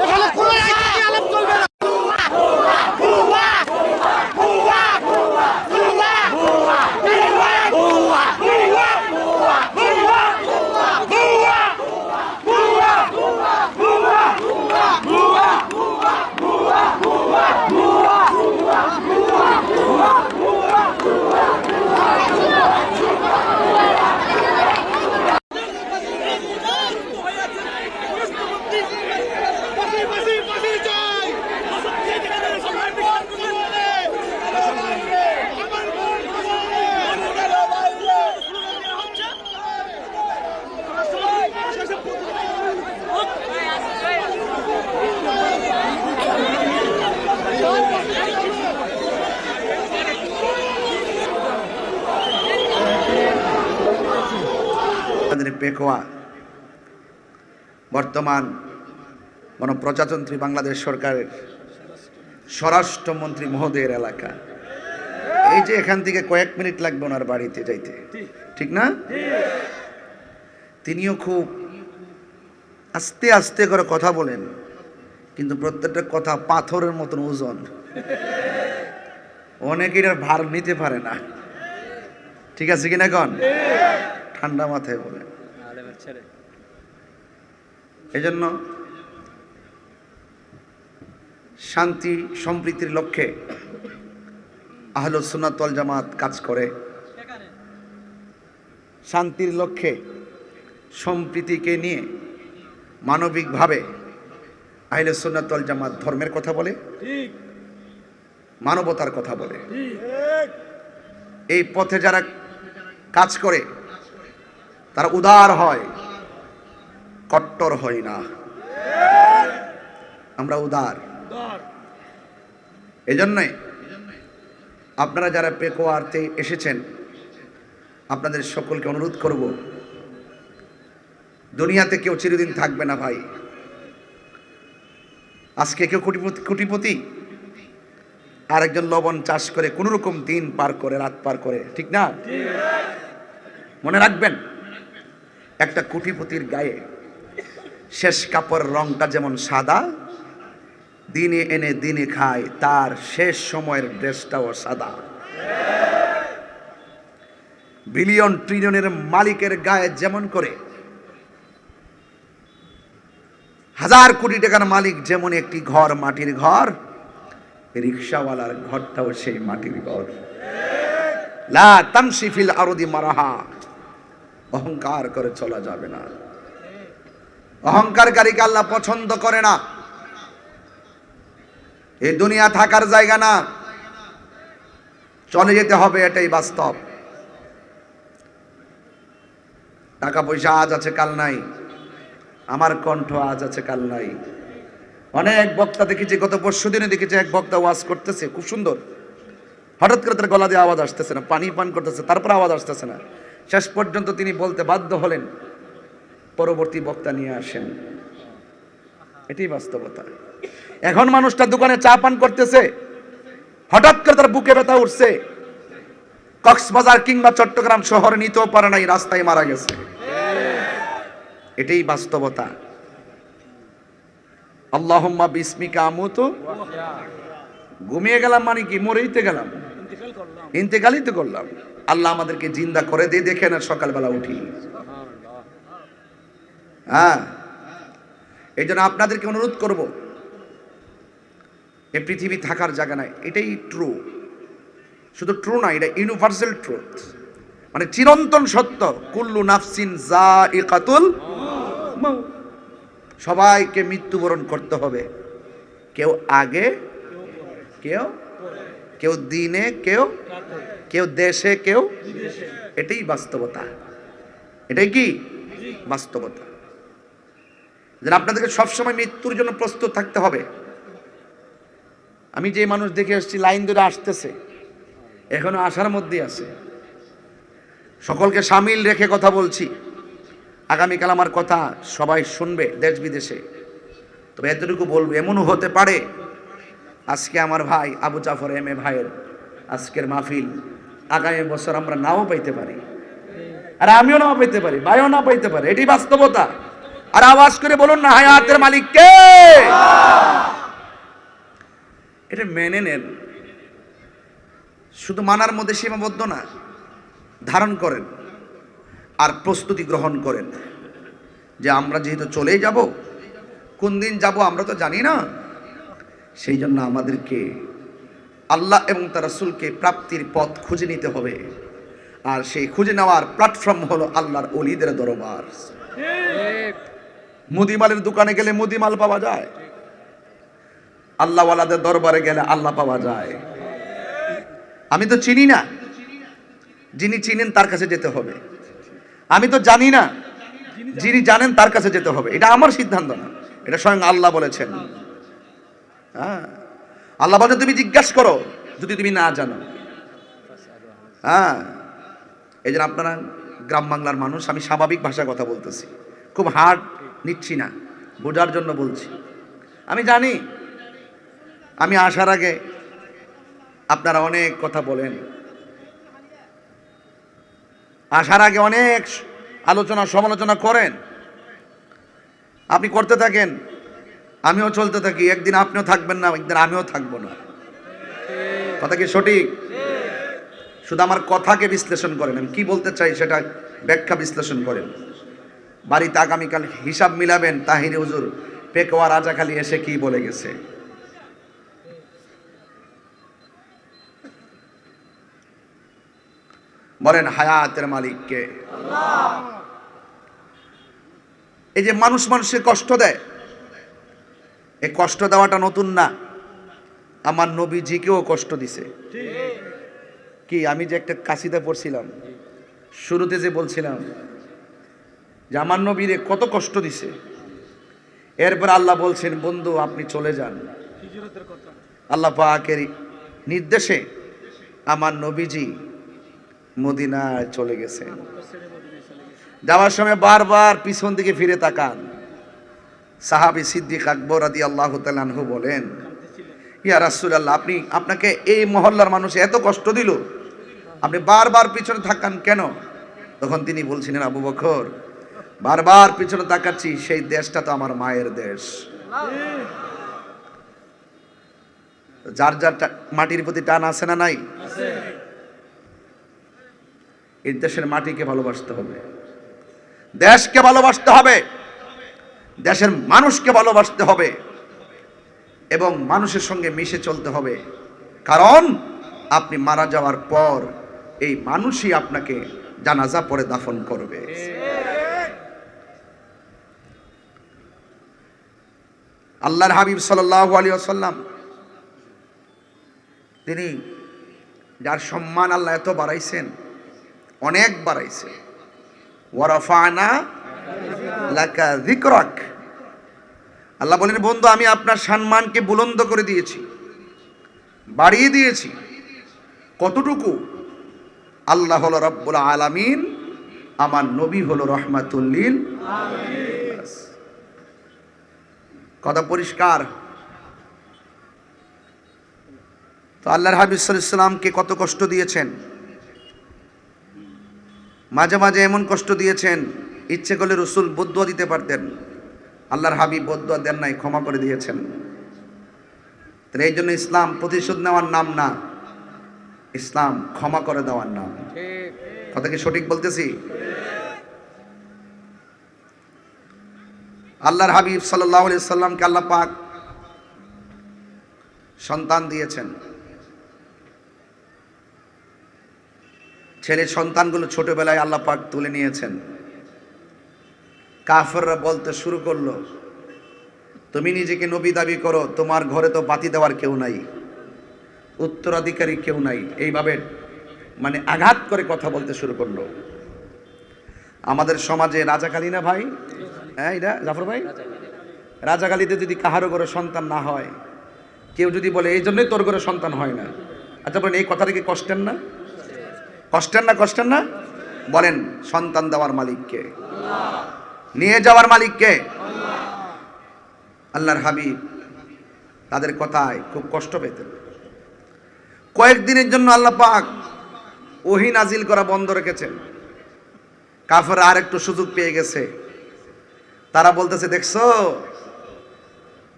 এখানে কোনো রাজনীতি আলাপ চলবে না। পেকোয়া বর্তমান গণপ্রজাতন্ত্রী বাংলাদেশ সরকারের স্বরাষ্ট্রমন্ত্রী মহোদয়ের এলাকা। এই যে এখান থেকে কয়েক মিনিট লাগবে ওনার বাড়িতে যাইতে, ঠিক না? তিনিও খুব আস্তে আস্তে করে কথা বলেন, কিন্তু প্রত্যেকটা কথা পাথরের মতন ওজন। অনেকে এটার ভার নিতে পারে না, ঠিক আছে কিনা? কন ঠান্ডা মাথায় বলেন। এজন্য শান্তি সম্প্রীতির লক্ষ্যে আহলুস সুন্নাত ওয়াল জামাত কাজ করে। শান্তির লক্ষ্যে সম্প্রীতিকে নিয়ে মানবিকভাবে আহলুস সুন্নাত ওয়াল জামাত ধর্মের কথা বলে, মানবতার কথা বলে। এই পথে যারা কাজ করে তারা উদার হয়, কট্টর হয় না। আমরা উদার। এজন্যই আপনারা যারা পেকোয়াতে এসেছেন, আপনাদের সকলকে অনুরোধ করব, দুনিয়াতে কেউ চিরদিন থাকবে না ভাই। আজকে কেউ কোটিপতি, আর একজন লবণ চাষ করে কোন রকম দিন পার করে, রাত পার করে, ঠিক না? মনে রাখবেন, একটা কোটিপতির গায়ে শেষ কাপড়ের রংটা যেমন সাদা, দিনে এনে দিনে খায়, তার শেষ সময়ের ড্রেসটাও সাদা। বিলিয়ন ট্রিলিয়নের মালিকের গায়ে যেমন করে, হাজার কোটি টাকার মালিক যেমন একটি ঘর, মাটির ঘর, রিকশাওয়ালার ঘরটাও সেই মাটির ঘর। লা তামশি ফিল আরদি মারাহা, অহংকার করে চলা যাবে না। অহংকারকারীকে আল্লাহ পছন্দ করে না। এই দুনিয়া থাকার জায়গা না, চলে যেতে হবে, এটাই বাস্তব। টাকা পয়সা আজ আছে কাল নাই, আমার কণ্ঠ আজ আছে কাল নাই। অনেক বক্তা দেখেছি, গত পরশু দিনে দেখেছি এক বক্তা ওয়াজ করতেছে, খুব সুন্দর। হঠাৎ করে তার গলা দিয়ে আওয়াজ আসতেছে না, পানি পান করতেছে, তারপর আওয়াজ আসতেছে না। শেষ পর্যন্ত তিনি বলতে বাধ্য হলেন, পরবর্তী বক্তা নিয়ে আসেন। এটাই বাস্তবতা। এখন মানুষটা দোকানে চা পান করতেছে, হঠাৎ করে তার বুকে ব্যথা উঠছে, কক্সবাজার কিংবা চট্টগ্রাম শহরে নিতেও পারে নাই, রাস্তায় মারা গেছে। এটাই বাস্তবতা। আল্লাহুম্মা বিসমিকা আমুতু, ঘুমিয়ে গেলাম মানে কি? মরেইতে গেলাম, ইন্তেকালই তো করলাম। আল্লাহ আমাদেরকে জিন্দা করে দিয়ে দেখে না সকালবেলা উঠি। হ্যাঁ, এই জন্য আপনাদেরকে অনুরোধ করব, এই পৃথিবী থাকার জায়গা নাই, এটাই ট্রু। শুধু ট্রু না, এটা ইউনিভার্সাল ট্রুথ, মানে চিরন্তন সত্য। কুল্লু নাফসিন যায়িকাতুল মাউত, সবাইকে মৃত্যুবরণ করতে হবে। কেউ আগে, কেউ দিনে, কেউ দেশে, কেউ। এটাই বাস্তবতা। এটাই কি বাস্তবতা? যেন আপনাদেরকে সবসময় মৃত্যুর জন্য প্রস্তুত থাকতে হবে। আমি যে মানুষ দেখে আসছি লাইন ধরে আসতেছে, এখনো আসার মধ্যে আছে। সকলকে সামিল রেখে কথা বলছি। আগামীকাল আমার কথা সবাই শুনবে দেশ বিদেশে। তবে এতটুকু বলবো, এমনও হতে পারে আজকে আমার ভাই আবু জাফর এম এ ভাইয়ের আজকের মাহফিল আগামী বছর আমরা নাও পাইতে পারি, আর আমিও নাও পাইতে পারি, ভাইও না পাইতে পারে। এটি বাস্তবতা। আর আওয়াজ করে বলুন না, হায়াতের মালিক কে? এটা মেনে নেন। শুধু মানার মধ্যে সীমাবদ্ধ না, ধারণ করেন আর প্রস্তুতি গ্রহণ করেন যে আমরা যেহেতু চলেই যাব, কোন দিন যাব আমরা তো জানি না। সেই জন্য আমাদেরকে আল্লাহ এবং তার রাসূলকে প্রাপ্তির পথ খুঁজে নিতে হবে। আর সেই খুঁজে নেওয়ার প্ল্যাটফর্ম হলো আল্লাহর ওলিদের দরবার। মুদিমালের দোকানে গেলে মুদিমাল পাওয়া যায়, আল্লাহওয়ালাদের দরবারে গেলে আল্লাহ পাওয়া যায়। আমি তো চিনি না, যিনি চিনেন তার কাছে যেতে হবে। আমি তো জানি না, যিনি জানেন তার কাছে যেতে হবে। এটা আমার সিদ্ধান্ত না, এটা স্বয়ং আল্লাহ বলেছেন। হ্যাঁ, আল্লাহ বলেন তুমি জিজ্ঞাসা করো যদি তুমি না জানো। হ্যাঁ, এই জন্য আপনারা গ্রাম বাংলার মানুষ, আমি স্বাভাবিক ভাষায় কথা বলতেছি, খুব হার্ড নিচ্ছি না, বোঝার জন্য বলছি। আমি জানি আমি আসার আগে আপনারা অনেক কথা বলেন, আসার আগে অনেক আলোচনা সমালোচনা করেন। আপনি করতে থাকেন, আমিও চলতে থাকি। একদিন আপনিও থাকবেন না, একদিন আমিও থাকবো না। কথা কি সঠিক? শুধু আমার কথাকে বিশ্লেষণ করেন, আমি কি বলতে চাই সেটা ব্যাখ্যা বিশ্লেষণ করেন। বাড়িতে আগামীকাল হিসাব মিলাবেন, তাহিরি হুজুর পেকোয়া রাজাখালী এসে কি বলে গেছে। বলেন হায়াতের মালিক কে? এই যে মানুষ মানুষের কষ্ট দেয়, এই কষ্ট দেওয়াটা নতুন না। আমার নবীজিকেও কষ্ট দিছে। কি আমি যে একটা কাসিদা পড়ছিলাম, শুরুতে যে বলছিলাম যে আমার নবীরে কত কষ্ট দিছে, এরপর আল্লাহ বলছেন বন্ধু আপনি চলে যান। আল্লাহ পাকের নির্দেশে আমার নবীজি মদিনায় চলে গেছেন। যাওয়ার সময় বারবার পিছন দিকে ফিরে তাকান। সাহাবী সিদ্দিক আকবর রাদিয়াল্লাহু তাআলা আনহু বলেন, ইয়া রাসূলুল্লাহ, আপনাকে এই মহল্লার মানুষ এত কষ্ট দিল, আপনি বারবার পিছনে তাকান কেন? তখন তিনি বলছিলেন, আবু বকর, বারবার পিছনে তাকাচ্ছি, সেই দেশটা তো আমার মায়ের দেশ। যার যার মাটির প্রতি টান আছে না নাই? এই দেশের মাটিকে ভালোবাসতে হবে, দেশকে ভালোবাসতে হবে, দেশের মানুষকে ভালোবাসতে হবে এবং মানুষের সঙ্গে মিশে চলতে হবে। কারণ আপনি মারা যাওয়ার পর এই মানুষই আপনাকে জানাজা পড়ে দাফন করবে। আল্লাহর হাবিব সাল্লাল্লাহু আলাইহি ওয়াসাল্লাম, তিনি যার সম্মান আল্লাহ এত বাড়াইছেন, অনেক বাড়াইছে। ওয়ারাফানা লাকা যিকরাক, আল্লাহ বলেন বন্ধু আমি আপনার সম্মানকে বুলন্দ করে দিয়েছি, বাড়িয়ে দিয়েছি। কতটুকু? আল্লাহ হলো রব্বুল আলামিন, আমার নবী হলো রহমাতুল লিল আলামিন। কথা পরিষ্কার? তো আল্লাহর হাবিব সাল্লাল্লাহু আলাইহি ওয়াসাল্লামকে কত কষ্ট দিয়েছেন, মাঝে মাঝে এমন কষ্ট দিয়েছেন ইচ্ছে করলে রাসূল বদদুয়া দিতে পারতেন, আল্লাহর হাবিব বদদুয়া দেন নাই, ক্ষমা করে দিয়েছেন। তাই এই জন্য ইসলাম প্রতিশোধ নেওয়ার নাম না, ইসলাম ক্ষমা করে দেওয়ার নাম। কথা কি সঠিক বলতেছি? আল্লাহর হাবিব সাল্লাল্লাহু আলাইহি সাল্লামকে আল্লাহ পাক সন্তান দিয়েছেন। ছেলে সন্তানগুলো ছোটবেলায় আল্লাহ পাক তুলে নিয়েছেন। কাফেররা বলতে শুরু করলো, তুমি নিজেকে নবী দাবি করো, তোমার ঘরে তো বাতি দেওয়ার কেউ নাই, উত্তরাধিকারী কেউ নাই। এইভাবে মানে আঘাত করে কথা বলতে শুরু করলো। আমাদের সমাজে রাজাকালী না ভাই? হ্যাঁ, এটা জাফর ভাই, রাজাকালীতে যদি কাহারও ঘরে সন্তান না হয়, কেউ যদি বলে এই জন্যই তোর ঘরে সন্তান হয় না, আচ্ছা বলেন এই কথাটা কি কষ্টের না? কষ্টের না? কষ্টের না? বলেন সন্তান দেওয়ার মালিক কে? নিয়ে যাওয়ার মালিক কে? আল্লাহর হাবিব তাদের কথায় খুব কষ্ট পেতেন। কয়েকদিনের জন্য আল্লাহ পাক ওহী নাজিল করা বন্ধ রেখেছেন। কাফেররা আর একটু সুযোগ পেয়ে গেছে, তারা বলতেছে, দেখছো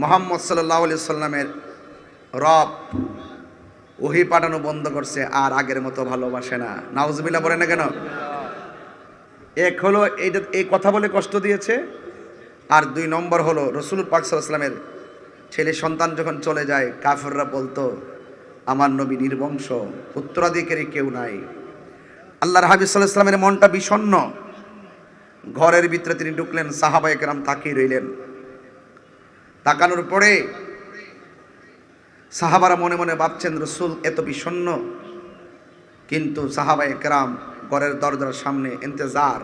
মুহাম্মদ সাল্লাল্লাহু আলাইহি সাল্লামের রব ওহী পাঠানো বন্ধ করছে, আর আগের মতো ভালোবাসে না। নাউজুবিল্লাহ বলে না কেন? এক হলো এইটা, এই কথা বলে কষ্ট দিয়েছে, আর 2 নম্বর হলো রাসূল পাক সাল্লাল্লাহু আলাইহি সাল্লামের ছেলে সন্তান যখন চলে যায়, কাফেররা বলতো আমার নবী নির্বংশ, উত্তরাধিকারী কেউ নাই। আল্লাহর হাবিব সাল্লাল্লাহু আলাইহি সাল্লামের মনটা বিষণ্ণ। ঘরের ভিতরে তিনি ঢুকলেন, সাহাবায়ে কেরাম তাকিয়ে রইলেন। তাকানোর পরে সাহাবারা মনে মনে ভাবছেন রাসূল এত বিষণ্ণ, কিন্তু সাহাবায়ে কেরাম ঘরের দরজার সামনে ইন্তজার।